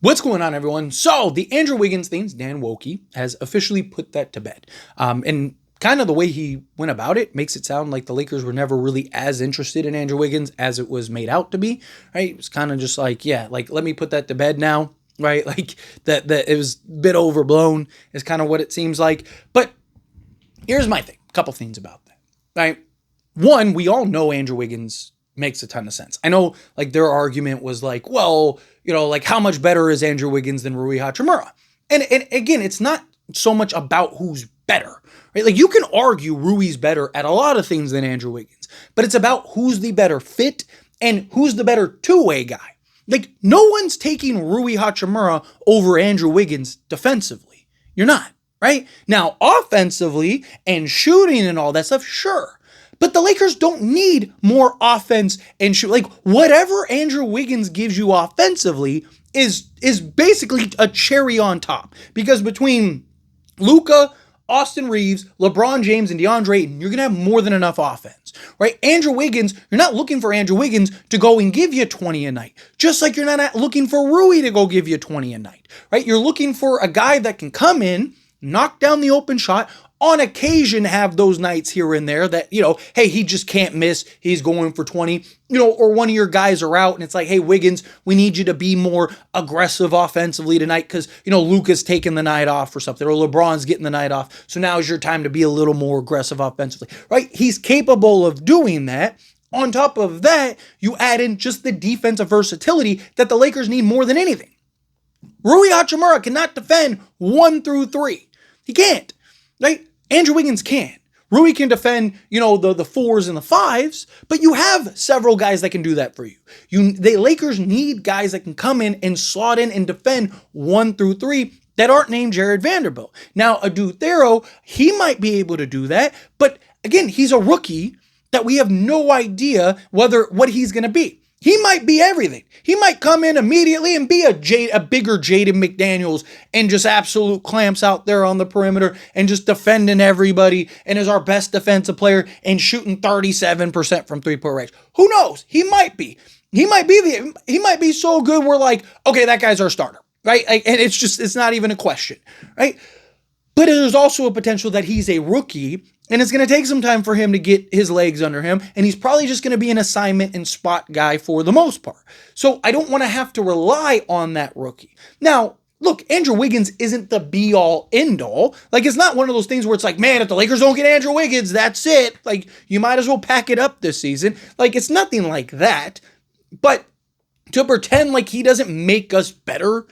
What's going on, everyone? So the Andrew Wiggins thing, Dan Wokey has officially put that to bed. And kind of the way he went about it makes it sound like the Lakers were never really as interested in Andrew Wiggins as it was made out to be, right? It was kind of just like, yeah, like, let me put that to bed now, right? Like that it was a bit overblown is kind of what it seems like. But here's my thing, a couple things about that, right? One, we all know Andrew Wiggins makes a ton of sense. I know, like, their argument was like, well, like, how much better is Andrew Wiggins than Rui Hachimura? And again, it's not so much about who's better, right? Like, you can argue Rui's better at a lot of things than Andrew Wiggins, but it's about who's the better fit and who's the better two-way guy. Like, no one's taking Rui Hachimura over Andrew Wiggins defensively. You're not, right? Now, offensively and shooting and all that stuff, sure. But the Lakers don't need more offense and shoot. Like, whatever Andrew Wiggins gives you offensively is basically a cherry on top. Because between Luka, Austin Reeves, LeBron James, and DeAndre Ayton, you're going to have more than enough offense, right? Andrew Wiggins, you're not looking for Andrew Wiggins to go and give you 20 a night. Just like you're not looking for Rui to go give you 20 a night, right? You're looking for a guy that can come in, knock down the open shot, on occasion have those nights here and there that, hey, he just can't miss. He's going for 20, or one of your guys are out and it's like, hey, Wiggins, we need you to be more aggressive offensively tonight because, Luka's taking the night off or something, or LeBron's getting the night off. So now is your time to be a little more aggressive offensively, right? He's capable of doing that. On top of that, you add in just the defensive versatility that the Lakers need more than anything. Rui Hachimura cannot defend 1 through 3. He can't. Right? Andrew Wiggins can. Rui can defend, the 4s and the 5s, but you have several guys that can do that for you. The Lakers need guys that can come in and slot in and defend 1 through 3 that aren't named Jared Vanderbilt. Now, Adu Thero, he might be able to do that, but again, he's a rookie that we have no idea what he's going to be. He might be everything. He might come in immediately and be a bigger Jaden McDaniels and just absolute clamps out there on the perimeter and just defending everybody and is our best defensive player and shooting 37% from three-point range. Who knows? He might be. He might be so good we're like, okay, that guy's our starter, right? And it's not even a question, right? But there's also a potential that he's a rookie and it's going to take some time for him to get his legs under him. And he's probably just going to be an assignment and spot guy for the most part. So I don't want to have to rely on that rookie. Now, look, Andrew Wiggins isn't the be all end all. Like, it's not one of those things where it's like, man, if the Lakers don't get Andrew Wiggins, that's it. Like, you might as well pack it up this season. Like, it's nothing like that. But to pretend like he doesn't make us better,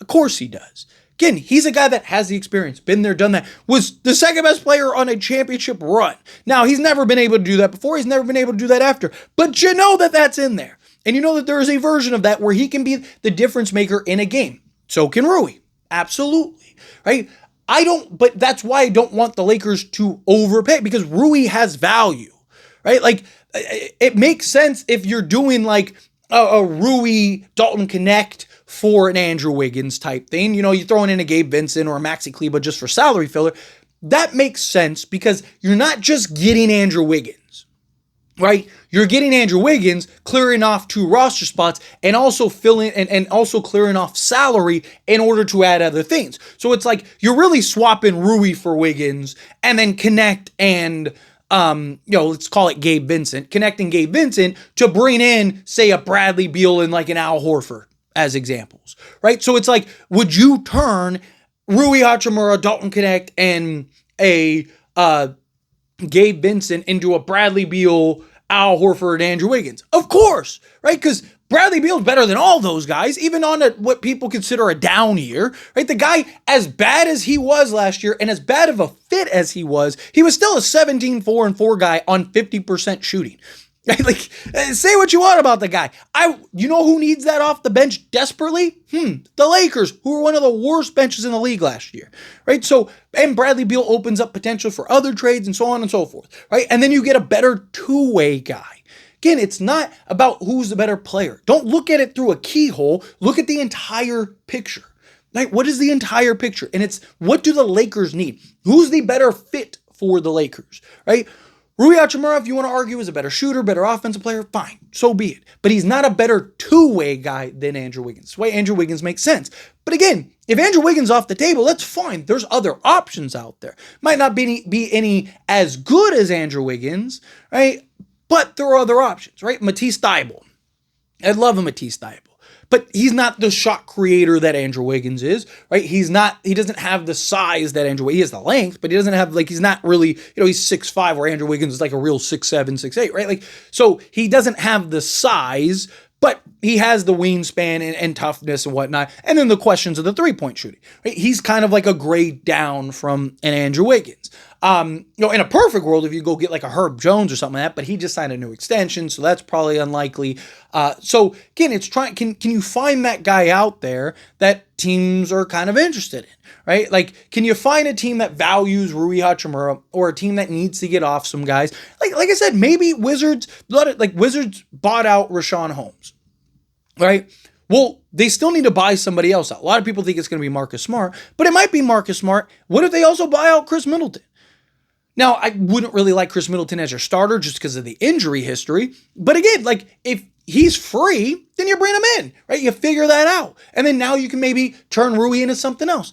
of course he does. Again, he's a guy that has the experience, been there, done that, was the second best player on a championship run. Now, he's never been able to do that before. He's never been able to do that after. But you know that that's in there. And you know that there is a version of that where he can be the difference maker in a game. So can Rui. Absolutely. Right? But that's why I don't want the Lakers to overpay because Rui has value. Right? Like, it makes sense if you're doing like a Rui Dalton Connect for an Andrew Wiggins type thing. You're throwing in a Gabe Vincent or a Maxi Kleber just for salary filler. That makes sense because you're not just getting Andrew Wiggins, right? You're getting Andrew Wiggins, clearing off 2 roster spots and also filling and also clearing off salary in order to add other things. So it's like you're really swapping Rui for Wiggins and then Connect and let's call it Gabe Vincent, connecting Gabe Vincent to bring in, say, a Bradley Beal and like an Al Horford as examples, right? So it's like, would you turn Rui Hachimura, Dalton Connect, and a Gabe Vincent into a Bradley Beal, Al Horford, Andrew Wiggins? Of course, right? Because Bradley Beal's better than all those guys, even on what people consider a down year, right? The guy, as bad as he was last year and as bad of a fit as he was still a 17-4-4 guy on 50% shooting. Like, say what you want about the guy. You know who needs that off the bench desperately? The Lakers, who were one of the worst benches in the league last year, right? So, and Bradley Beal opens up potential for other trades and so on and so forth, right? And then you get a better two-way guy. Again, it's not about who's the better player. Don't look at it through a keyhole. Look at the entire picture. Right? What is the entire picture? And it's, what do the Lakers need? Who's the better fit for the Lakers, right? Rui Hachimura, if you want to argue, is a better shooter, better offensive player, fine, so be it. But he's not a better two-way guy than Andrew Wiggins. The way Andrew Wiggins makes sense. But again, if Andrew Wiggins off the table, that's fine. There's other options out there. Might not be any as good as Andrew Wiggins, right? But there are other options, right? Matisse Thybulle. I'd love a Matisse Thybulle. But he's not the shot creator that Andrew Wiggins is, right? He doesn't have the size that Andrew Wiggins, he has the length, but he doesn't have, he's not really, he's 6'5", where Andrew Wiggins is like a real 6'7", 6'8", right? So he doesn't have the size, but he has the wingspan and toughness and whatnot. And then the questions of the three-point shooting, right? He's kind of like a grade down from an Andrew Wiggins. In a perfect world, if you go get like a Herb Jones or something like that, but he just signed a new extension, so that's probably unlikely. So again, it's can you find that guy out there that teams are kind of interested in, right? Can you find a team that values Rui Hachimura or a team that needs to get off some guys? Like I said, maybe Wizards bought out Rashawn Holmes, right? Well, they still need to buy somebody else out. A lot of people think it's going to be Marcus Smart, but it might be Marcus Smart. What if they also buy out Chris Middleton? Now, I wouldn't really like Chris Middleton as your starter just because of the injury history. But again, if he's free, then you bring him in, right? You figure that out. And then now you can maybe turn Rui into something else.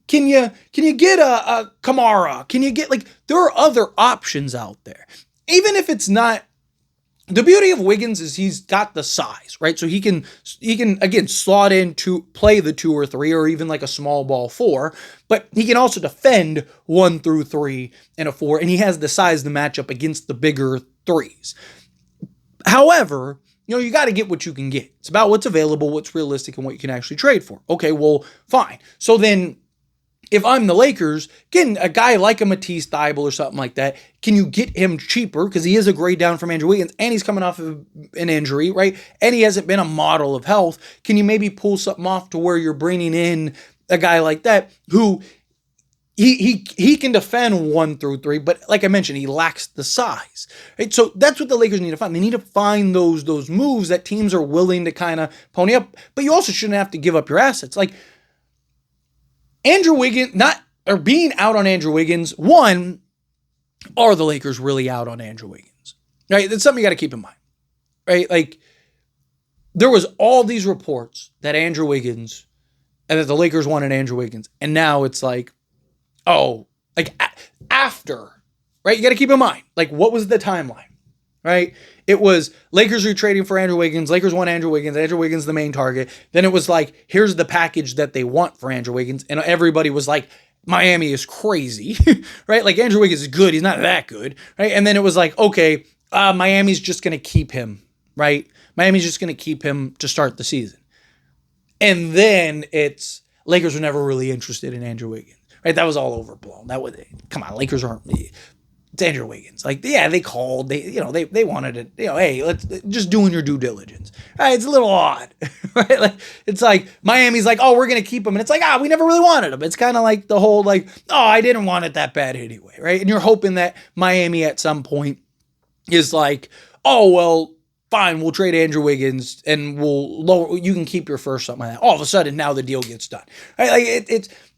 Can you get a Kamara? Can you get, there are other options out there. Even if it's not, the beauty of Wiggins is he's got the size, right? So he can again slot in to play the 2 or 3 or even like a small ball 4, but he can also defend 1 through 3 and a 4, and he has the size to match up against the bigger 3s. However, you got to get what you can get. It's about what's available, what's realistic, and what you can actually trade for. Okay, well, fine. So then, if I'm the Lakers, getting a guy like a Matisse Thybulle or something like that, can you get him cheaper? Because he is a grade down from Andrew Wiggins, and he's coming off of an injury, right? And he hasn't been a model of health. Can you maybe pull something off to where you're bringing in a guy like that who he can defend 1 through 3, but like I mentioned, he lacks the size, right? So that's what the Lakers need to find. They need to find those moves that teams are willing to kind of pony up, but you also shouldn't have to give up your assets. Andrew Wiggins, being out on Andrew Wiggins, one, are the Lakers really out on Andrew Wiggins? Right? That's something you got to keep in mind. Right? There was all these reports that Andrew Wiggins, and that the Lakers wanted Andrew Wiggins, and now it's after, right? You got to keep in mind, what was the timeline? Right? It was Lakers are trading for Andrew Wiggins. Lakers want Andrew Wiggins the main target. Then it was here's the package that they want for Andrew Wiggins. And everybody was like, Miami is crazy, right? Andrew Wiggins is good. He's not that good, right? And then it was okay, Miami's just going to keep him, right? Miami's just going to keep him to start the season. And then it's Lakers were never really interested in Andrew Wiggins, right? That was all overblown. Come on, Lakers aren't... It's Andrew Wiggins. They called. They wanted it. Hey, let's just doing your due diligence. Right, it's a little odd, right? It's Miami's oh, we're gonna keep him, and it's we never really wanted him. It's kind of the whole oh, I didn't want it that bad anyway, right? And you're hoping that Miami at some point is oh well, fine, we'll trade Andrew Wiggins and we'll lower. You can keep your first, something like that. All of a sudden, now the deal gets done. Right?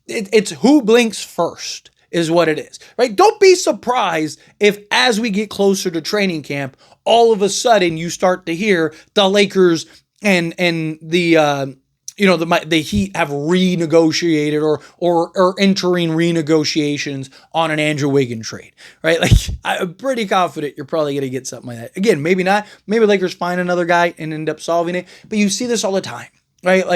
It's who blinks first. Is what it is, right? Don't be surprised if as we get closer to training camp, all of a sudden you start to hear the Lakers and the Heat have renegotiated or entering renegotiations on an Andrew Wiggins trade, right? I'm pretty confident you're probably going to get something like that. Again, maybe not. Maybe Lakers find another guy and end up solving it, but you see this all the time. Right?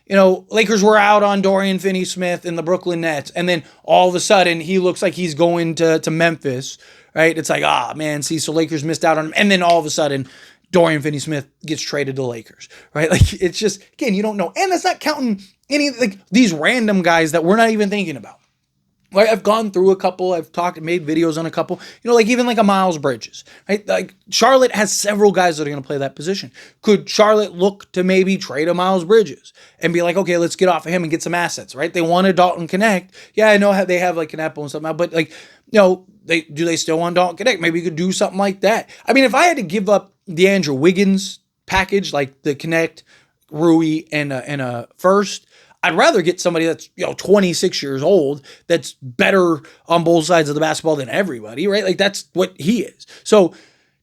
Lakers were out on Dorian Finney-Smith in the Brooklyn Nets, and then all of a sudden he looks like he's going to Memphis, right? It's man, see, so Lakers missed out on him, and then all of a sudden Dorian Finney-Smith gets traded to Lakers, right? It's just, again, you don't know. And that's not counting any, these random guys that we're not even thinking about. I've gone through a couple, I've made videos on a couple, even a Miles Bridges, right? Charlotte has several guys that are going to play that position. Could Charlotte look to maybe trade a Miles Bridges and be okay, let's get off of him and get some assets, right? They wanted Dalton Connect. Yeah, I know how they have Canepo and something, but they still want Dalton Connect? Maybe you could do something like that. I mean, if I had to give up the Andrew Wiggins package, the Connect, Rui, and a first, I'd rather get somebody that's, 26 years old that's better on both sides of the basketball than everybody, right? Like that's what he is. So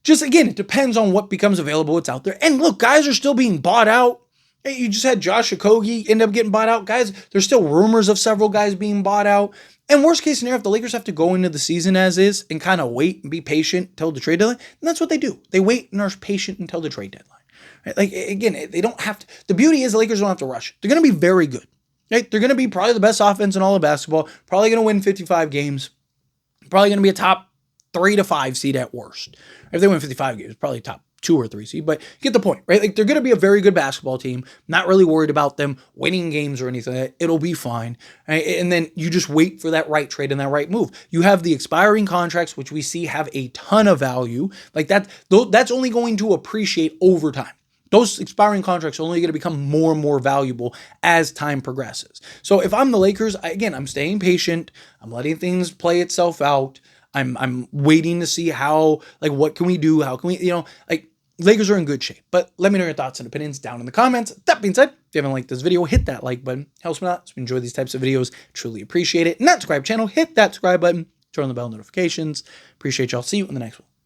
just again, it depends on what becomes available, what's out there. And look, guys are still being bought out. Hey, you just had Josh Okogie end up getting bought out. Guys, there's still rumors of several guys being bought out. And worst case scenario, if the Lakers have to go into the season as is and kind of wait and be patient until the trade deadline, then that's what they do. They wait and are patient until the trade deadline. Right? Like, again, they don't have to. The beauty is the Lakers don't have to rush. They're going to be very good. Right? They're going to be probably the best offense in all of basketball, probably going to win 55 games, probably going to be a top 3 to 5 seed at worst. If they win 55 games, probably top 2 or 3 seed, but you get the point, right? Like they're going to be a very good basketball team. Not really worried about them winning games or anything like that. It'll be fine. Right? And then you just wait for that right trade and that right move. You have the expiring contracts, which we see have a ton of value. Like that's only going to appreciate over time. Those expiring contracts are only going to become more and more valuable as time progresses. So if I'm the Lakers, I'm staying patient. I'm letting things play itself out. I'm waiting to see how, like, what can we do? How can we, Lakers are in good shape. But let me know your thoughts and opinions down in the comments. That being said, if you haven't liked this video, hit that like button. Helps me out. So if you enjoy these types of videos, truly appreciate it. Not subscribe channel, hit that subscribe button. Turn on the bell notifications. Appreciate y'all. See you in the next one.